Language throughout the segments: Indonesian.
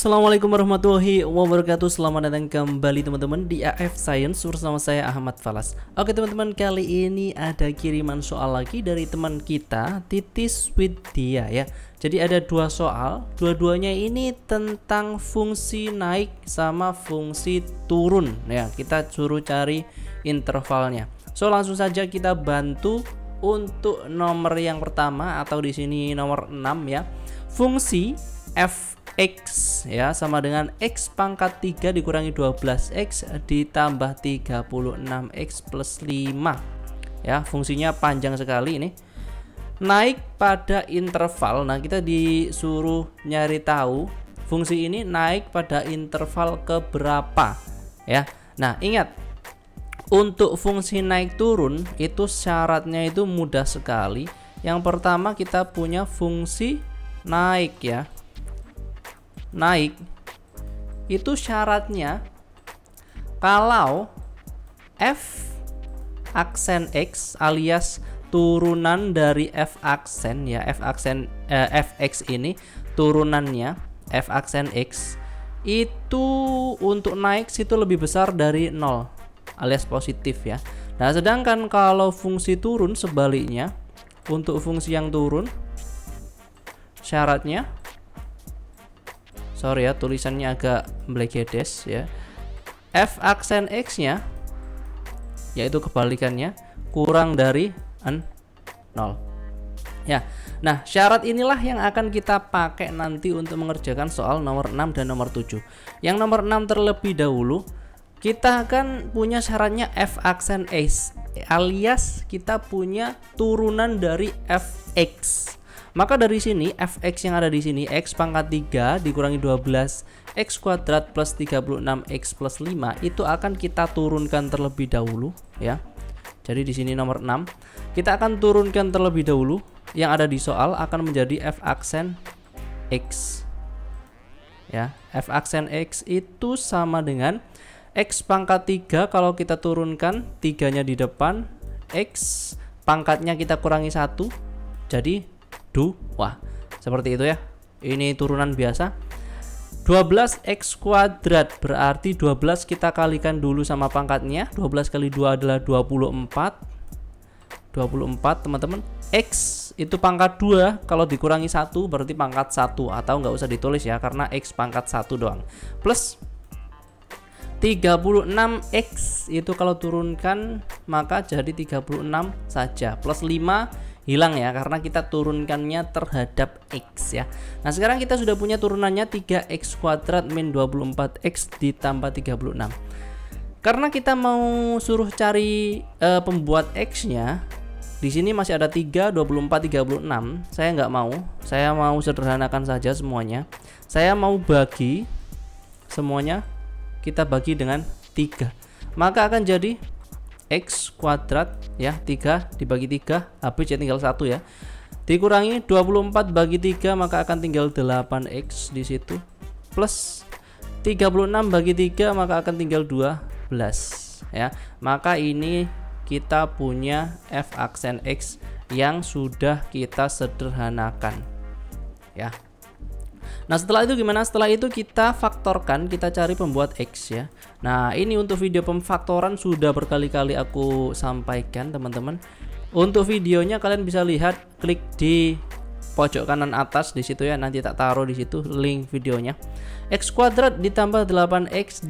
Assalamualaikum warahmatullahi wabarakatuh. Selamat datang kembali teman-teman di AF Science bersama saya Ahmad Falas. Oke teman-teman, kali ini ada kiriman soal lagi dari teman kita Titis Widya ya. Jadi ada dua soal, dua-duanya ini tentang fungsi naik sama fungsi turun ya. Kita suruh cari intervalnya. So langsung saja kita bantu untuk nomor yang pertama atau di sini nomor 6 ya. Fungsi f(x) ya sama dengan x pangkat 3 dikurangi 12x ditambah 36x plus 5 ya. Fungsinya panjang sekali ini, naik pada interval. Nah kita disuruh nyari tahu fungsi ini naik pada interval keberapa ya. Nah ingat, untuk fungsi naik turun itu syaratnya itu mudah sekali. Yang pertama kita punya fungsi naik ya. Naik itu syaratnya kalau f aksen x alias turunan dari f aksen ya, fx ini turunannya f aksen x itu untuk naik situ lebih besar dari 0 alias positif ya. Nah sedangkan kalau fungsi turun sebaliknya, untuk fungsi yang turun syaratnya, sorry ya tulisannya agak mblegedes ya, f aksen x nya yaitu kebalikannya kurang dari 0 ya. Nah syarat inilah yang akan kita pakai nanti untuk mengerjakan soal nomor 6 dan nomor 7. Yang nomor 6 terlebih dahulu kita akan punya syaratnya f aksen x alias kita punya turunan dari fx. Maka dari sini fx yang ada di sini x pangkat 3 dikurangi 12 x kuadrat plus 36x plus 5 itu akan kita turunkan terlebih dahulu ya. Jadi di sini nomor 6 kita akan turunkan terlebih dahulu, yang ada di soal akan menjadi f aksen x ya. F aksen x itu sama dengan x pangkat 3, kalau kita turunkan 3-nya di depan, x pangkatnya kita kurangi 1 jadi 2. Wah, seperti itu ya. Ini turunan biasa. 12x kuadrat berarti 12 kita kalikan dulu sama pangkatnya. 12 kali 2 adalah 24. 24 teman-teman. X itu pangkat 2, kalau dikurangi 1 berarti pangkat 1, atau nggak usah ditulis ya karena x pangkat 1 doang. Plus 36x itu kalau turunkan maka jadi 36 saja. Plus 5 hilang ya karena kita turunkannya terhadap x ya. Nah sekarang kita sudah punya turunannya 3x kuadrat min 24x ditambah 36. Karena kita mau suruh cari pembuat x nya, di sini masih ada 3, 24, 36. Saya nggak mau, saya mau sederhanakan saja semuanya. Saya mau bagi semuanya, kita bagi dengan 3, maka akan jadi x kuadrat ya, 3 dibagi 3 habis ya tinggal 1 ya, dikurangi 24 bagi 3 maka akan tinggal 8x di situ, plus 36 bagi 3 maka akan tinggal 12 ya. Maka ini kita punya f aksen x yang sudah kita sederhanakan ya. Nah setelah itu gimana? Setelah itu kita faktorkan, kita cari pembuat x ya. Nah ini untuk video pemfaktoran sudah berkali-kali aku sampaikan teman-teman. Untuk videonya kalian bisa lihat, klik di pojok kanan atas di situ ya, nanti tak taruh di situ link videonya. X kuadrat ditambah 8x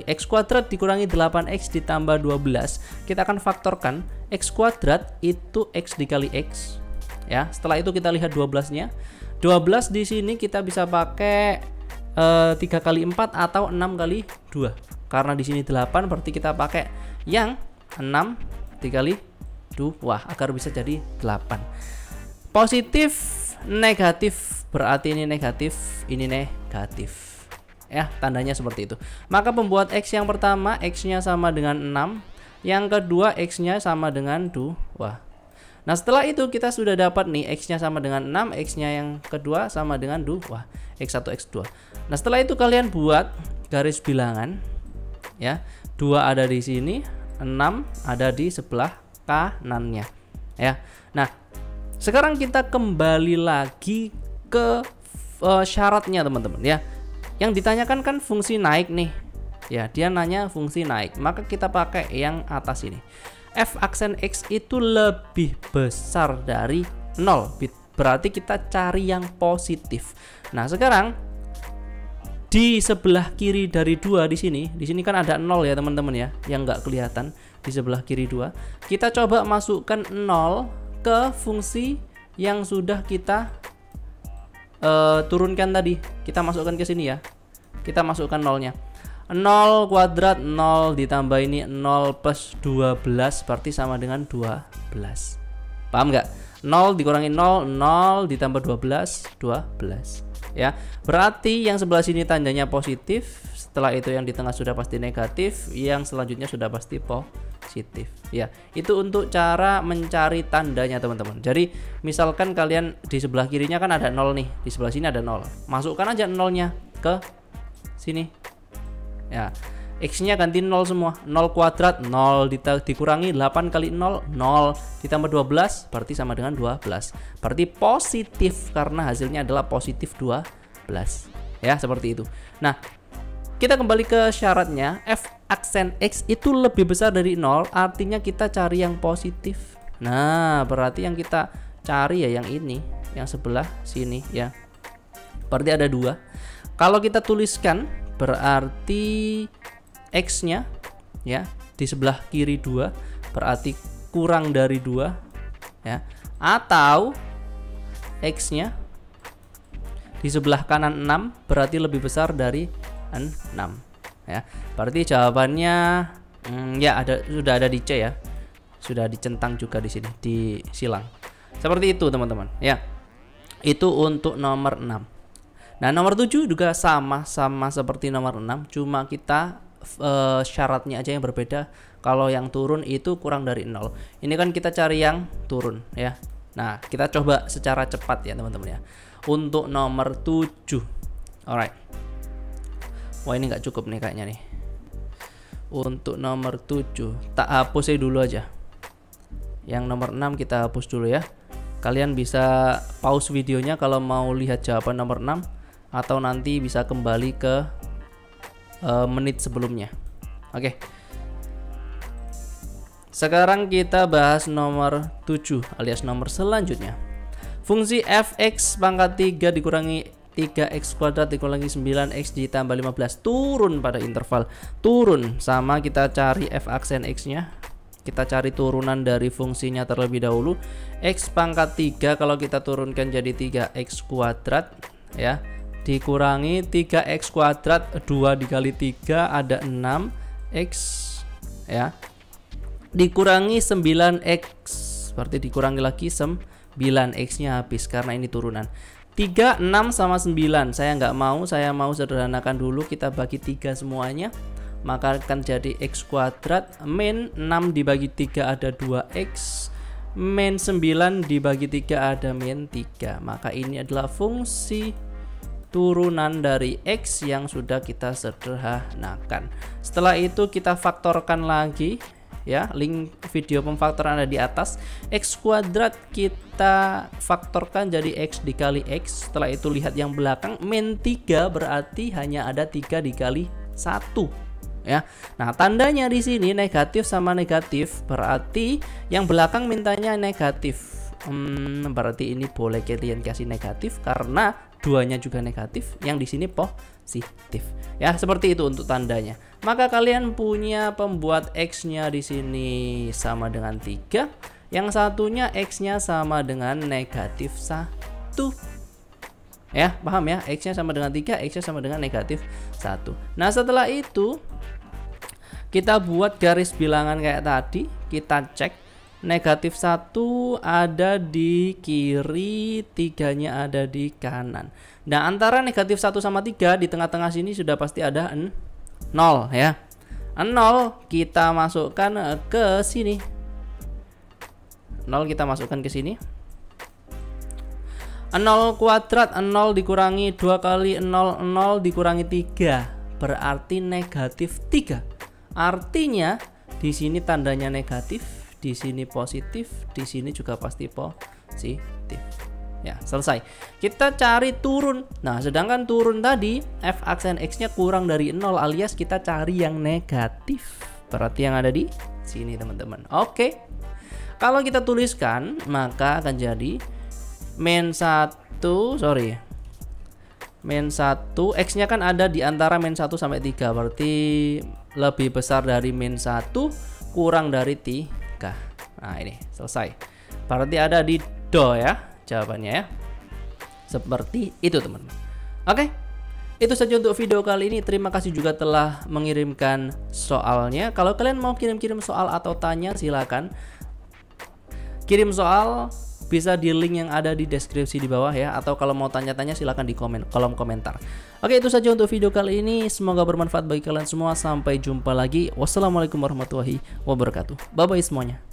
x kuadrat dikurangi 8x ditambah 12. Kita akan faktorkan x kuadrat itu x dikali x ya. Setelah itu kita lihat 12-nya. 12 di sini kita bisa pakai 3 kali 4 atau 6 kali 2. Karena di sini 8 berarti kita pakai yang 6 dikali 2 agar bisa jadi 8. Positif negatif berarti ini negatif, ini negatif. Ya, tandanya seperti itu. Maka pembuat x yang pertama x-nya sama dengan 6, yang kedua x-nya sama dengan 2. Nah setelah itu kita sudah dapat nih x-nya sama dengan 6, x-nya yang kedua sama dengan 2, x1, x2. Nah setelah itu kalian buat garis bilangan ya. 2 ada di sini, 6 ada di sebelah kanannya ya. Nah sekarang kita kembali lagi ke syaratnya teman-teman ya. Yang ditanyakan kan fungsi naik nih. Ya, dia nanya fungsi naik. Maka kita pakai yang atas ini. F aksen X itu lebih besar dari 0. Berarti kita cari yang positif. Nah, sekarang di sebelah kiri dari 2 di sini kan ada 0 ya teman-teman ya, yang nggak kelihatan di sebelah kiri 2. Kita coba masukkan 0 ke fungsi yang sudah kita turunkan tadi. Kita masukkan ke sini ya. Kita masukkan 0-nya. 0 kuadrat 0 ditambah ini 0 plus 12 berarti sama dengan 12. Paham nggak? 0 dikurangi 0, 0 ditambah 12, 12. Ya, berarti yang sebelah sini tandanya positif. Setelah itu yang di tengah sudah pasti negatif, yang selanjutnya sudah pasti positif. Ya, itu untuk cara mencari tandanya teman-teman. Jadi misalkan kalian di sebelah kirinya kan ada 0 nih, di sebelah sini ada 0. Masukkan aja 0-nya ke sini. Ya, X-nya ganti 0 semua. 0 kuadrat 0 dikurangi 8 kali 0, 0 ditambah 12 berarti sama dengan 12. Berarti positif karena hasilnya adalah positif 12. Ya, seperti itu. Nah, kita kembali ke syaratnya. F aksen X itu lebih besar dari 0, artinya kita cari yang positif. Nah, berarti yang kita cari ya yang ini, yang sebelah sini ya. Berarti ada 2. Kalau kita tuliskan berarti X-nya ya di sebelah kiri 2 berarti kurang dari 2 ya, atau X-nya di sebelah kanan 6 berarti lebih besar dari 6 ya. Berarti jawabannya ya sudah ada di C ya. Sudah dicentang juga di sini di silang. Seperti itu teman-teman ya. Itu untuk nomor 6. Nah, nomor 7 juga sama seperti nomor 6, cuma kita syaratnya aja yang berbeda. Kalau yang turun itu kurang dari 0. Ini kan kita cari yang turun ya. Nah, kita coba secara cepat ya teman-teman ya. Untuk nomor 7. Alright. Wah, ini nggak cukup nih kayaknya nih. Untuk nomor 7 tak hapus dulu aja. Yang nomor 6 kita hapus dulu ya. Kalian bisa pause videonya kalau mau lihat jawaban nomor 6, atau nanti bisa kembali ke menit sebelumnya. Oke. Sekarang kita bahas nomor 7 alias nomor selanjutnya. Fungsi f(x) pangkat 3 dikurangi 3x kuadrat dikurangi 9x ditambah 15 turun pada interval. Turun sama kita cari f aksen x-nya. Kita cari turunan dari fungsinya terlebih dahulu. X pangkat 3 kalau kita turunkan jadi 3x kuadrat ya, dikurangi 3x kuadrat 2 dikali 3 ada 6x ya, dikurangi 9x berarti dikurangi lagi 9x nya habis karena ini turunan. 3, 6 sama 9 saya mau sederhanakan dulu, kita bagi 3 semuanya, maka akan jadi x kuadrat min 6 dibagi 3 ada 2x min 9 dibagi 3 ada min 3. Maka ini adalah fungsi turunan dari X yang sudah kita sederhanakan. Setelah itu kita faktorkan lagi ya, link video pemfaktoran ada di atas. X kuadrat kita faktorkan jadi X dikali X. Setelah itu lihat yang belakang min 3 berarti hanya ada 3 dikali 1 ya. Nah, tandanya di sini negatif sama negatif berarti yang belakang mintanya negatif. Berarti ini boleh kalian kasih negatif karena duanya juga negatif, yang di sini positif. Ya, seperti itu untuk tandanya. Maka kalian punya pembuat X-nya di sini sama dengan 3, yang satunya X-nya sama dengan negatif 1. Ya, paham ya? X-nya sama dengan 3, X-nya sama dengan negatif 1. Nah, setelah itu kita buat garis bilangan kayak tadi, kita cek. Negatif 1 ada di kiri, 3-nya ada di kanan. Nah, antara negatif 1 sama 3 di tengah-tengah sini sudah pasti ada 0 ya. 0 kita masukkan ke sini. 0 kita masukkan ke sini. 0 kuadrat 0 dikurangi 2 kali 0, 0 dikurangi 3 berarti negatif 3. Artinya di sini tandanya negatif, di sini positif, di sini juga pasti positif. Ya, selesai. Kita cari turun. Nah, sedangkan turun tadi f aksen x-nya kurang dari 0 alias kita cari yang negatif. Berarti yang ada di sini, teman-teman. Oke. Kalau kita tuliskan, maka akan jadi min 1, min 1, x-nya kan ada di antara min 1 sampai 3. Berarti lebih besar dari min 1 kurang dari 3. Nah, ini selesai. Berarti ada di do ya jawabannya ya. Seperti itu, teman-teman. Oke. Itu saja untuk video kali ini. Terima kasih juga telah mengirimkan soalnya. Kalau kalian mau kirim-kirim soal atau tanya, silakan kirim soal, bisa di link yang ada di deskripsi di bawah ya. Atau kalau mau tanya-tanya silahkan di kolom komentar. Oke, itu saja untuk video kali ini. Semoga bermanfaat bagi kalian semua. Sampai jumpa lagi. Wassalamualaikum warahmatullahi wabarakatuh. Bye-bye semuanya.